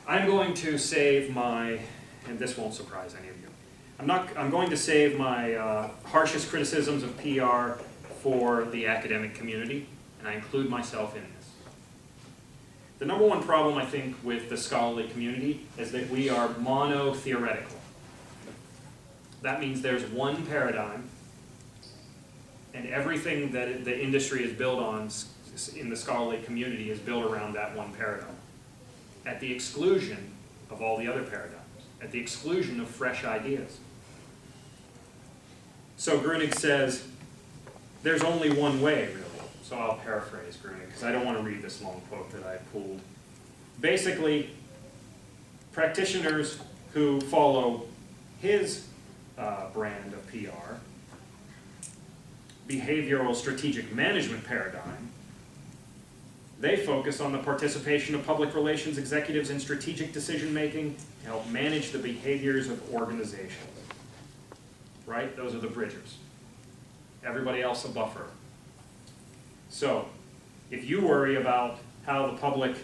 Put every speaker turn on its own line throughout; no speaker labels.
I'm going to save my, and this won't surprise any of you, I'm going to save my harshest criticisms of PR for the academic community, and I include myself in this. The number one problem, I think, with the scholarly community is that we are mono-theoretical. That means there's one paradigm, and everything that the industry is built on in the scholarly community is built around that one paradigm, at the exclusion of all the other paradigms, at the exclusion of fresh ideas. So Grunig says, there's only one way, really. So I'll paraphrase Grunig, because I don't want to read this long quote that I pulled. Basically, practitioners who follow his brand of PR, behavioral strategic management paradigm, they focus on the participation of public relations executives in strategic decision-making to help manage the behaviors of organizations. Right? Those are the bridgers. Everybody else a buffer. So, if you worry about how the public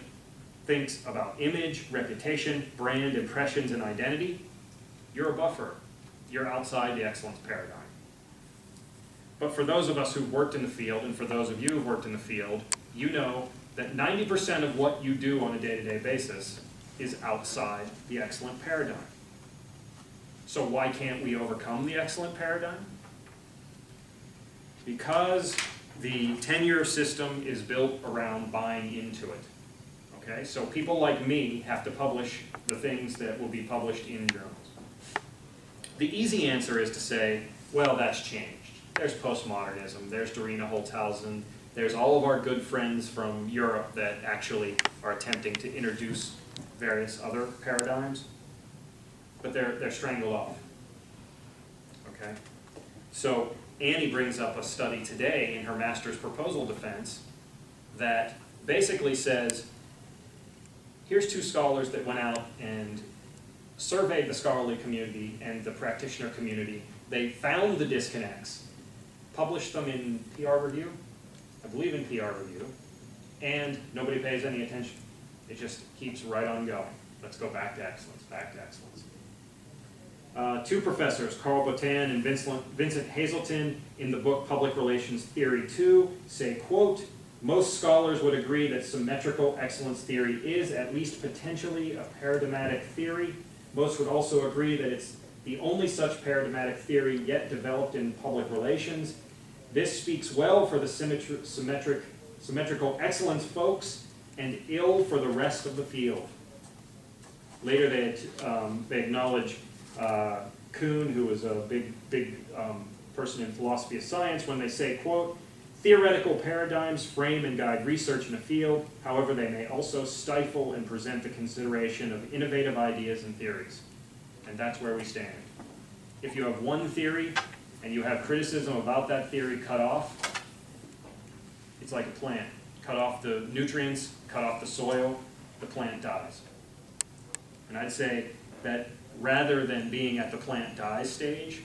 thinks about image, reputation, brand, impressions, and identity, you're a buffer. You're outside the excellence paradigm. But for those of us who've worked in the field, and for those of you who've worked in the field, you know that 90% of what you do on a day-to-day basis is outside the excellent paradigm. So why can't we overcome the excellent paradigm? Because the tenure system is built around buying into it. Okay, so people like me have to publish the things that will be published in journals. The easy answer is to say, well, that's changed. There's postmodernism, there's Dorina Holthausen, there's all of our good friends from Europe that actually are attempting to introduce various other paradigms, but they're strangled off. Okay? So Annie brings up a study today in her master's proposal defense that basically says, here's two scholars that went out and surveyed the scholarly community and the practitioner community. They found the disconnects, published them in PR Review, I believe in PR Review, and nobody pays any attention. It just keeps right on going. Let's go back to excellence, back to excellence. Two professors, Carl Botan and Vincent Hazelton, in the book Public Relations Theory 2, say, quote, most scholars would agree that symmetrical excellence theory is at least potentially a paradigmatic theory. Most would also agree that it's the only such paradigmatic theory yet developed in public relations. This speaks well for the symmetrical excellence folks and ill for the rest of the field. Later they acknowledge Kuhn, who was a big person in philosophy of science, when they say, quote, theoretical paradigms frame and guide research in a field. However, they may also stifle and present the consideration of innovative ideas and theories. And that's where we stand. If you have one theory and you have criticism about that theory cut off, it's like a plant. Cut off the nutrients, cut off the soil, the plant dies. And I'd say that rather than being at the plant dies stage,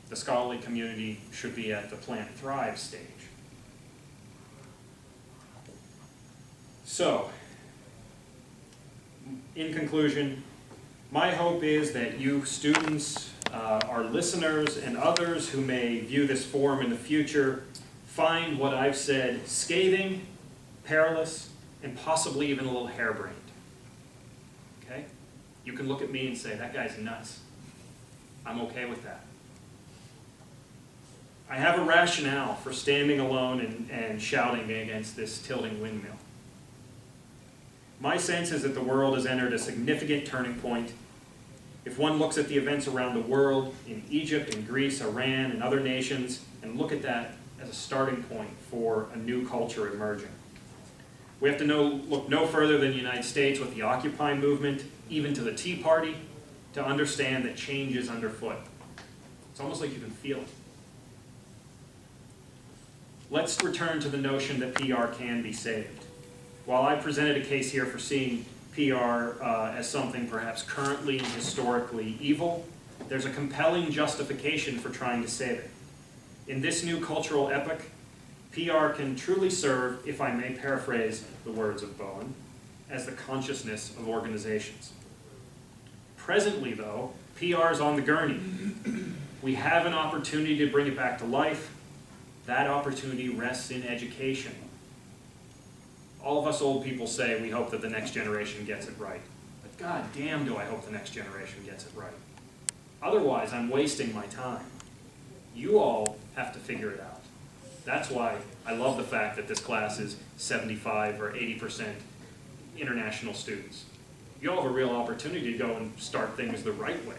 the scholarly community should be at the plant thrives stage. So, in conclusion, my hope is that you students, our listeners, and others who may view this forum in the future find what I've said scathing, perilous, and possibly even a little harebrained. Okay? You can look at me and say, that guy's nuts. I'm okay with that. I have a rationale for standing alone and shouting against this tilting windmill. My sense is that the world has entered a significant turning point. If one looks at the events around the world, in Egypt, in Greece, Iran, and other nations, and look at that as a starting point for a new culture emerging. We have to look no further than the United States with the Occupy movement, even to the Tea Party, to understand that change is underfoot. It's almost like you can feel it. Let's return to the notion that PR can be saved. While I presented a case here for seeing PR as something perhaps currently and historically evil, there's a compelling justification for trying to save it. In this new cultural epoch, PR can truly serve, if I may paraphrase the words of Bowen, as the consciousness of organizations. Presently, though, PR is on the gurney. We have an opportunity to bring it back to life. That opportunity rests in education. All of us old people say we hope that the next generation gets it right. But god damn do I hope the next generation gets it right. Otherwise, I'm wasting my time. You all have to figure it out. That's why I love the fact that this class is 75 or 80% international students. You all have a real opportunity to go and start things the right way.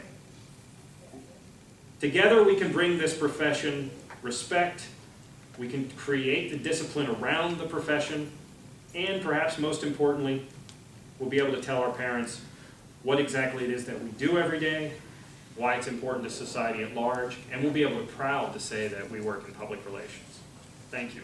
Together we can bring this profession respect, we can create the discipline around the profession, and perhaps most importantly, we'll be able to tell our parents what exactly it is that we do every day, why it's important to society at large, and we'll be able to be proud to say that we work in public relations. Thank you.